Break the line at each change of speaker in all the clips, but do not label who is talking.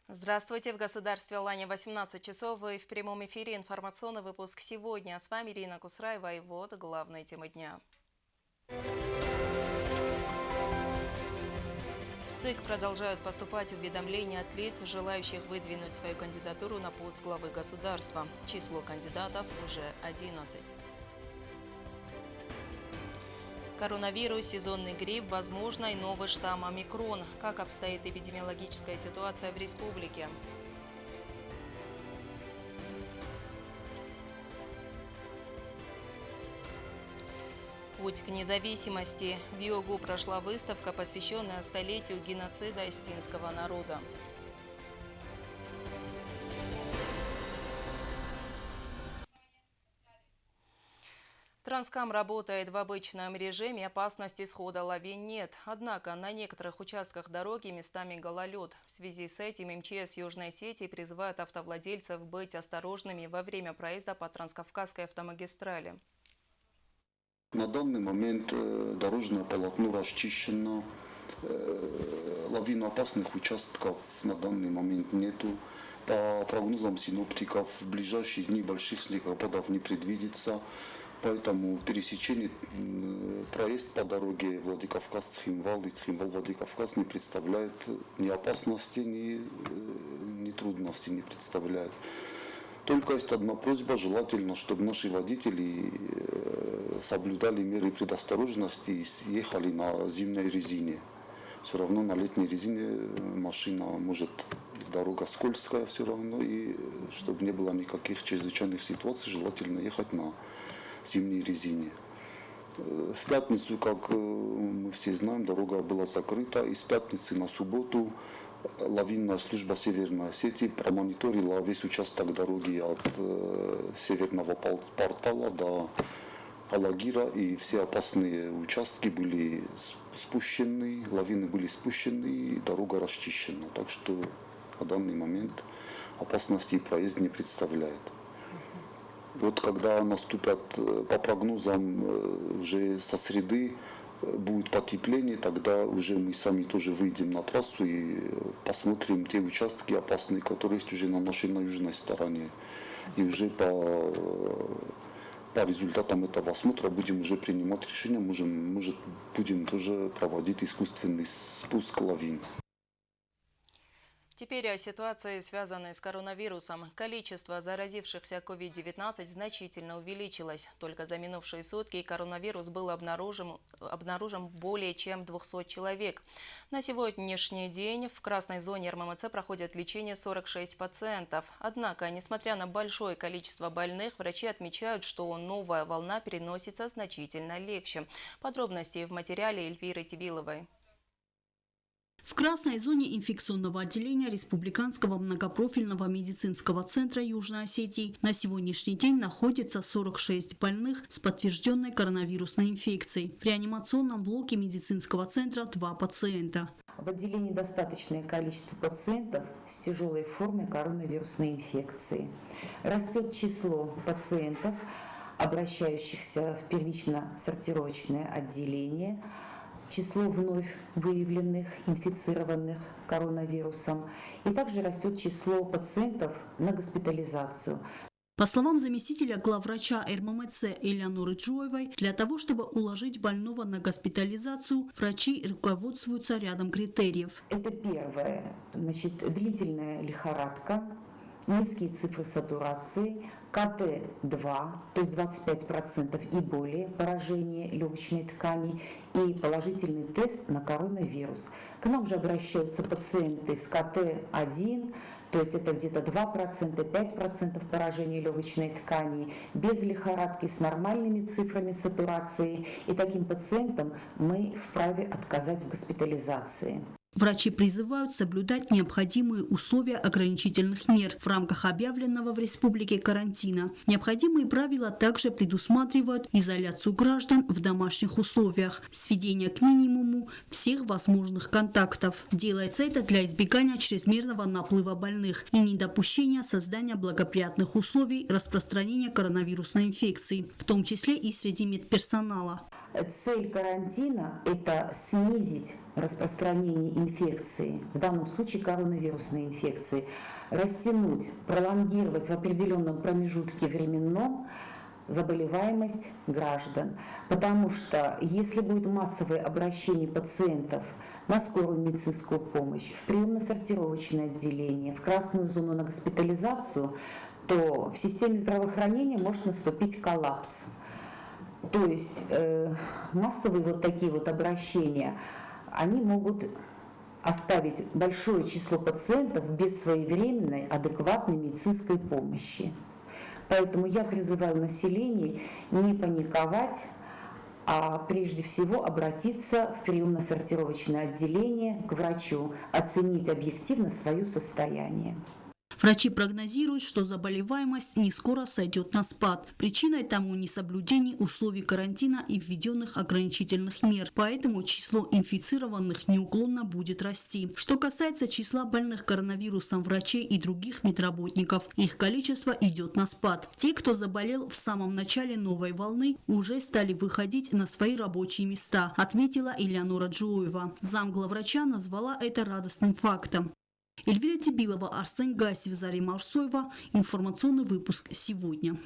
Здравствуйте! В государстве Алания 18 часов и в прямом эфире информационный выпуск сегодня. С вами Ирина Кусраева и вот главные темы дня. В ЦИК продолжают поступать уведомления от лиц, желающих выдвинуть свою кандидатуру на пост главы государства. Число кандидатов уже 11. Коронавирус, сезонный грипп, возможно и новый штамм омикрон. Как обстоит эпидемиологическая ситуация в республике? Путь к независимости. В Йогу прошла выставка, посвященная столетию геноцида остинского народа. Транскам работает в обычном режиме, опасности схода лавин нет. Однако на некоторых участках дороги местами гололед. В связи с этим МЧС Южной Осетии призывает автовладельцев быть осторожными во время проезда по Транскавказской автомагистрали.
На данный момент дорожное полотно расчищено, лавиноопасных участков на данный момент нету. По прогнозам синоптиков, в ближайшие дни больших снегопадов не предвидится, поэтому пересечение, проезд по дороге Владикавказ-Цхинвал и Цхинвал-Владикавказ не представляет ни опасности, ни трудностей не представляет. Только есть одна просьба: желательно, чтобы наши водители соблюдали меры предосторожности и ехали на зимней резине. Все равно на летней резине машина может, дорога скользкая все равно, и чтобы не было никаких чрезвычайных ситуаций, желательно ехать на зимней резине. В пятницу, как мы все знаем, дорога была закрыта, и с пятницы на субботу лавинная служба Северной Осетии промониторила весь участок дороги от Северного Портала до Алагира, и все опасные участки были спущены, лавины были спущены, и дорога расчищена. Так что на данный момент опасности и проезд не представляет. Вот когда наступят, по прогнозам, уже со среды будет потепление, тогда уже мы сами тоже выйдем на трассу и посмотрим те участки опасные, которые есть уже на нашей на южной стороне. И уже по результатам этого осмотра будем уже принимать решение, может будем тоже проводить искусственный спуск лавин.
Теперь о ситуации, связанной с коронавирусом. Количество заразившихся COVID-19 значительно увеличилось. Только за минувшие сутки коронавирус был обнаружен более чем 200 человек. На сегодняшний день в красной зоне РММЦ проходит лечение 46 пациентов. Однако, несмотря на большое количество больных, врачи отмечают, что новая волна переносится значительно легче. Подробности в материале Эльвиры Тибиловой.
В красной зоне инфекционного отделения Республиканского многопрофильного медицинского центра Южной Осетии на сегодняшний день находится 46 больных с подтвержденной коронавирусной инфекцией. В реанимационном блоке медицинского центра 2 пациента.
В отделении достаточное количество пациентов с тяжелой формой коронавирусной инфекции. Растет число пациентов, обращающихся в первично-сортировочное отделение. Число вновь выявленных, инфицированных коронавирусом. И также растет число пациентов на госпитализацию.
По словам заместителя главврача РММЦ Элеоноры Джоевой, для того, чтобы уложить больного на госпитализацию, врачи руководствуются рядом критериев.
Это первое, длительная лихорадка, низкие цифры сатурации, КТ-2, то есть 25% и более, поражение легочной ткани и положительный тест на коронавирус. К нам же обращаются пациенты с КТ-1, то есть это где-то 2%, 5% поражения легочной ткани, без лихорадки, с нормальными цифрами сатурации. И таким пациентам мы вправе отказать в госпитализации.
Врачи призывают соблюдать необходимые условия ограничительных мер в рамках объявленного в республике карантина. Необходимые правила также предусматривают изоляцию граждан в домашних условиях, сведение к минимуму всех возможных контактов. Делается это для избегания чрезмерного наплыва больных и недопущения создания благоприятных условий распространения коронавирусной инфекции, в том числе и среди медперсонала.
Цель карантина – это снизить распространение инфекции, в данном случае коронавирусной инфекции, растянуть, пролонгировать в определенном промежутке временном заболеваемость граждан. Потому что если будет массовое обращение пациентов на скорую медицинскую помощь, в приемно-сортировочное отделение, в красную зону на госпитализацию, то в системе здравоохранения может наступить коллапс. То есть массовые вот такие вот обращения, они могут оставить большое число пациентов без своевременной, адекватной медицинской помощи. Поэтому я призываю население не паниковать, а прежде всего обратиться в приемно-сортировочное отделение к врачу, оценить объективно свое состояние.
Врачи прогнозируют, что заболеваемость не скоро сойдет на спад. Причиной тому несоблюдение условий карантина и введенных ограничительных мер. Поэтому число инфицированных неуклонно будет расти. Что касается числа больных коронавирусом врачей и других медработников, их количество идет на спад. Те, кто заболел в самом начале новой волны, уже стали выходить на свои рабочие места, отметила Элеонора Джуева. Замглавврача назвала это радостным фактом. Эльвира Тибилова, Арсен Гасев, Зарема Арсоева. Информационный выпуск сегодня.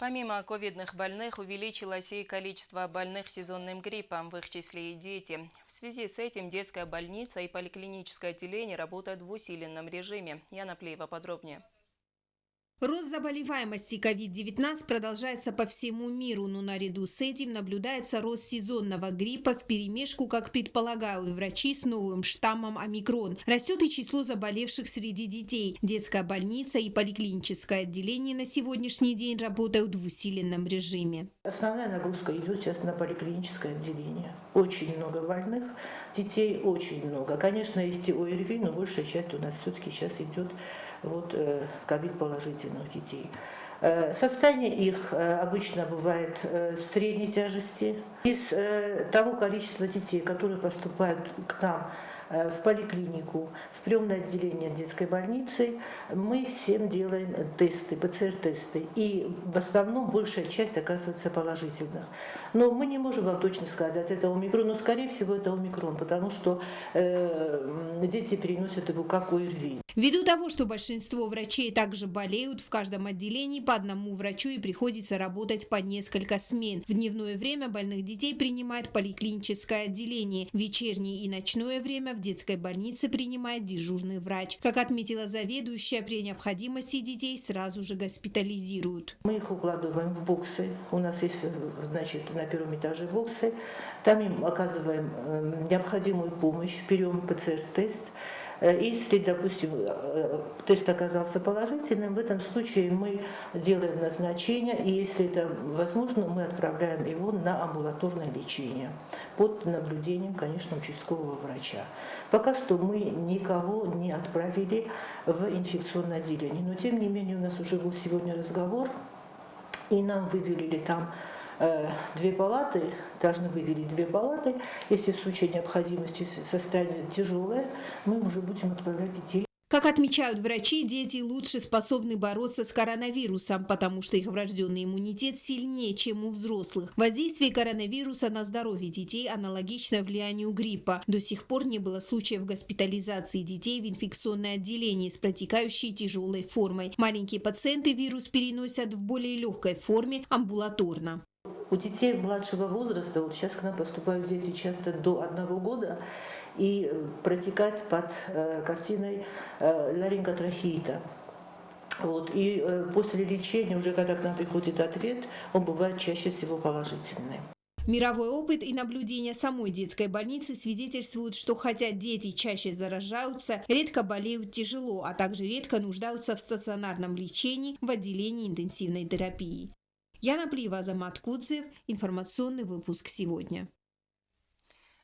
Помимо ковидных больных увеличилось и количество больных сезонным гриппом, в их числе и дети. В связи с этим детская больница и поликлиническое отделение работают в усиленном режиме. Яна Плеева подробнее.
Рост заболеваемости COVID-19 продолжается по всему миру, но наряду с этим наблюдается рост сезонного гриппа вперемешку, как предполагают врачи, с новым штаммом омикрон. Растет и число заболевших среди детей. Детская больница и поликлиническое отделение на сегодняшний день работают в усиленном режиме.
Основная нагрузка идет сейчас на поликлиническое отделение. Очень много больных детей, очень много. Конечно, есть и ОРВИ, но большая часть у нас все-таки сейчас идет ковид-положительных детей. Состояние их обычно бывает средней тяжести. Из того количества детей, которые поступают к нам в поликлинику, в приемное отделение детской больницы, мы всем делаем тесты, ПЦР-тесты. И в основном большая часть оказывается положительных. Но мы не можем вам точно сказать, это омикрон, но скорее всего это омикрон, потому что дети переносят его как ОРВИ.
Ввиду того, что большинство врачей также болеют, в каждом отделении по одному врачу и приходится работать по несколько смен. В дневное время больных детей принимает поликлиническое отделение. В вечернее и ночное время в детской больнице принимает дежурный врач. Как отметила заведующая, при необходимости детей сразу же госпитализируют.
Мы их укладываем в боксы. У нас есть, на первом этаже боксы. Там им оказываем необходимую помощь, берем ПЦР-тест. Если, допустим, тест оказался положительным, в этом случае мы делаем назначение, и если это возможно, мы отправляем его на амбулаторное лечение под наблюдением, конечно, участкового врача. Пока что мы никого не отправили в инфекционное отделение, но тем не менее у нас уже был сегодня разговор, и нам выделили там 2 палаты, должны выделить 2 палаты. Если в случае необходимости состояние тяжелое, мы уже будем отправлять детей.
Как отмечают врачи, дети лучше способны бороться с коронавирусом, потому что их врожденный иммунитет сильнее, чем у взрослых. Воздействие коронавируса на здоровье детей аналогично влиянию гриппа. До сих пор не было случаев госпитализации детей в инфекционное отделение с протекающей тяжелой формой. Маленькие пациенты вирус переносят в более легкой форме амбулаторно.
У детей младшего возраста, вот сейчас к нам поступают дети часто до 1 года, и протекает под картиной ларинготрахеита. И после лечения, уже когда к нам приходит ответ, он бывает чаще всего положительный.
Мировой опыт и наблюдения самой детской больницы свидетельствуют, что хотя дети чаще заражаются, редко болеют тяжело, а также редко нуждаются в стационарном лечении в отделении интенсивной терапии. Яна Плеева, Азамат Кудзев. Информационный выпуск сегодня.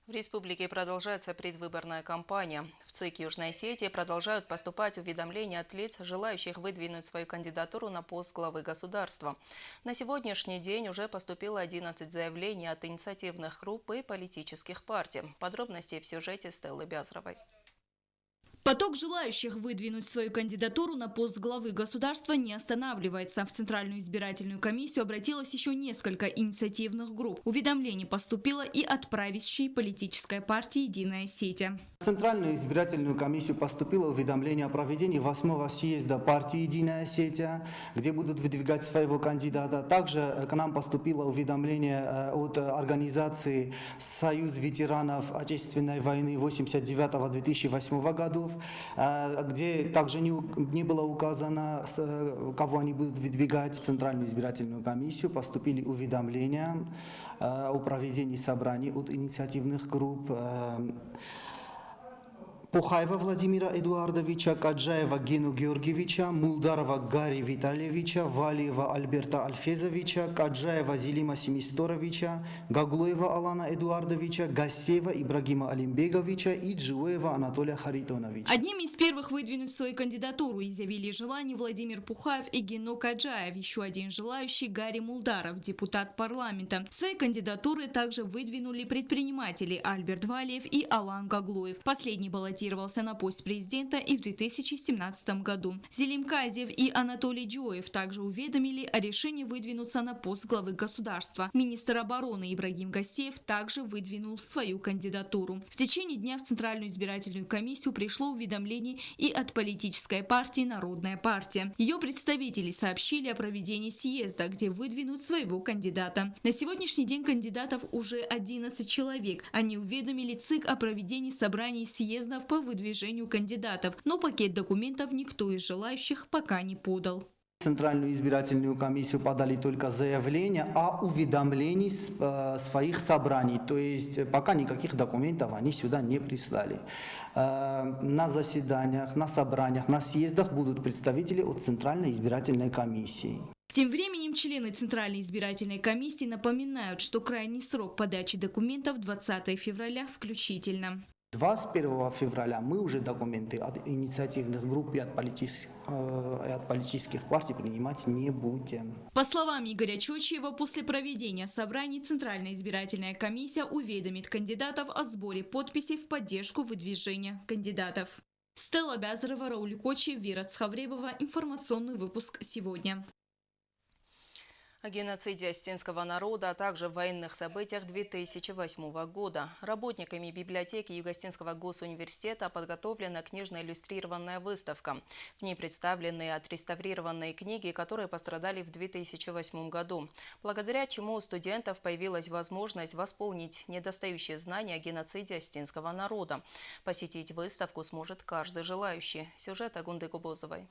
В республике продолжается предвыборная кампания. В ЦИК Южной Осетии продолжают поступать уведомления от лиц, желающих выдвинуть свою кандидатуру на пост главы государства. На сегодняшний день уже поступило 11 заявлений от инициативных групп и политических партий. Подробности в сюжете Стеллы Бязровой.
Поток желающих выдвинуть свою кандидатуру на пост главы государства не останавливается. В Центральную избирательную комиссию обратилось еще несколько инициативных групп. Уведомление поступило и от правящей политической партии «Единая Осетия».
В Центральную избирательную комиссию поступило уведомление о проведении 8-го съезда партии «Единая Осетия», где будут выдвигать своего кандидата. Также к нам поступило уведомление от организации «Союз ветеранов Отечественной войны 89-2008 годов», где также не было указано, кого они будут выдвигать. В Центральную избирательную комиссию поступили уведомления о проведении собраний от инициативных групп. Пухаева Владимира Эдуардовича, Каджаева Гену Георгиевича, Мулдарова Гарри Витальевича, Валиева Альберта Альфезовича, Каджаева Зелима Семисторовича, Гаглоева Алана Эдуардовича, Гассеева Ибрагима Алимбеговича и Джуева Анатолия Харитоновича.
Одними из первых выдвинуть свою кандидатуру изъявили желание Владимир Пухаев и Гено Каджаев. Еще один желающий Гарри Мулдаров, депутат парламента. Свои кандидатуры также выдвинули предприниматели Альберт Валиев и Алан Гаглоев. Последний баллотировался на пост президента и в 2017 году. Зелим Казев и Анатолий Джоев также уведомили о решении выдвинуться на пост главы государства. Министр обороны Ибрагим Гассеев также выдвинул свою кандидатуру. В течение дня в Центральную избирательную комиссию пришло уведомление и от политической партии «Народная партия». Ее представители сообщили о проведении съезда, где выдвинут своего кандидата. На сегодняшний день кандидатов уже 11 человек. Они уведомили ЦИК о проведении собраний съездов по выдвижению кандидатов, но пакет документов никто из желающих пока не подал.
В Центральную избирательную комиссию подали только заявления о уведомлении своих собраний, то есть пока никаких документов они сюда не прислали. На заседаниях, на собраниях, на съездах будут представители от Центральной избирательной комиссии.
Тем временем члены Центральной избирательной комиссии напоминают, что крайний срок подачи документов 20 февраля включительно.
21 февраля мы уже документы от инициативных групп и от политических партий принимать не будем.
По словам Игоря Чочиева, после проведения собраний Центральная избирательная комиссия уведомит кандидатов о сборе подписей в поддержку выдвижения кандидатов. Стелла Бязарова, Рауль Кочиев, Вера Цхавребова. Информационный выпуск сегодня.
О геноциде осетинского народа, а также в военных событиях 2008 года. Работниками библиотеки Юго-Осетинского госуниверситета подготовлена книжно-иллюстрированная выставка. В ней представлены отреставрированные книги, которые пострадали в 2008 году, благодаря чему у студентов появилась возможность восполнить недостающие знания о геноциде осетинского народа. Посетить выставку сможет каждый желающий. Сюжет Агунды Губозовой.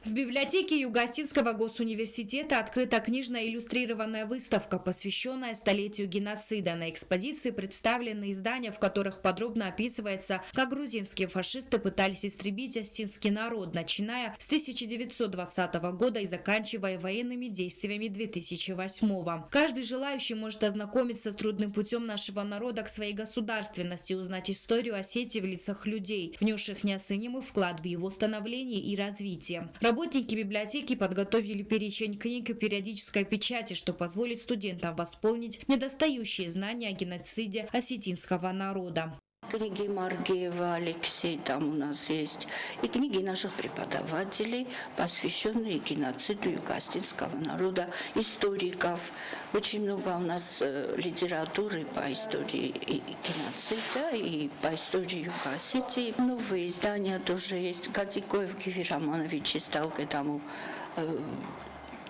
В библиотеке Юго-Осетинского госуниверситета открыта книжно-иллюстрированная выставка, посвященная столетию геноцида. На экспозиции представлены издания, в которых подробно описывается, как грузинские фашисты пытались истребить осетинский народ, начиная с 1920 года и заканчивая военными действиями 2008. Каждый желающий может ознакомиться с трудным путем нашего народа к своей государственности, узнать историю Осетии в лицах людей, внесших неоценимый вклад в его становление и развитие. Работники библиотеки подготовили перечень книг и периодической печати, что позволит студентам восполнить недостающие знания о геноциде осетинского народа.
Книги Маргиева, Алексей там у нас есть, и книги наших преподавателей, посвященные геноциду юго-осетинского народа, историков. Очень много у нас литературы по истории геноцида и по истории Юго-Осетии. Новые издания тоже есть. Катикоев Гиви Романович издал к этому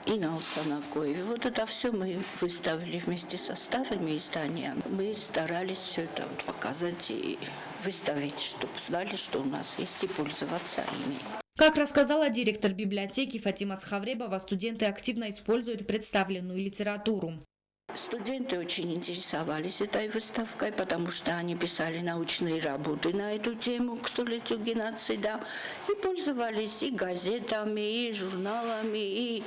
и на Алсанакоеве. Вот это все мы выставили вместе со старыми изданиями. Мы старались все это показать и выставить, чтобы знали, что у нас есть, и пользоваться ими.
Как рассказала директор библиотеки Фатима Цхавребова, студенты активно используют представленную литературу.
Студенты очень интересовались этой выставкой, потому что они писали научные работы на эту тему к столетию геноцида и пользовались и газетами, и журналами, и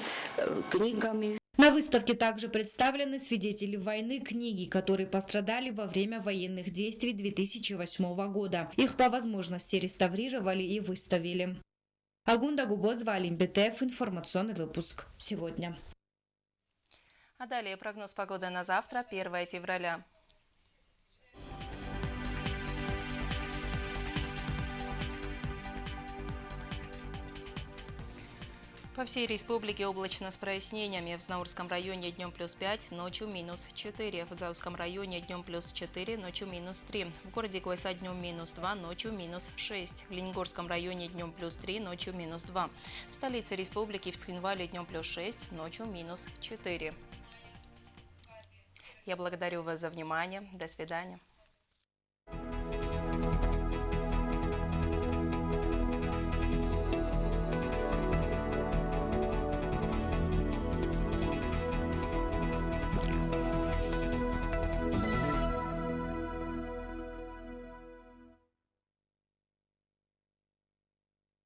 книгами.
На выставке также представлены свидетели войны книги, которые пострадали во время военных действий 2008 года. Их по возможности реставрировали и выставили. Агунда Губозова, Алим Бетев. Информационный выпуск сегодня.
А далее прогноз погоды на завтра, 1 февраля. По всей республике облачно с прояснениями. В Знаурском районе днем плюс 5, ночью минус 4. В Дзауском районе днем плюс 4, ночью минус 3. В городе Гуайса днем минус 2, ночью минус 6. В Ленигорском районе днем плюс 3, ночью минус 2. В столице республики в Цхинвале днем плюс 6, ночью минус 4. Я благодарю вас за внимание. До свидания.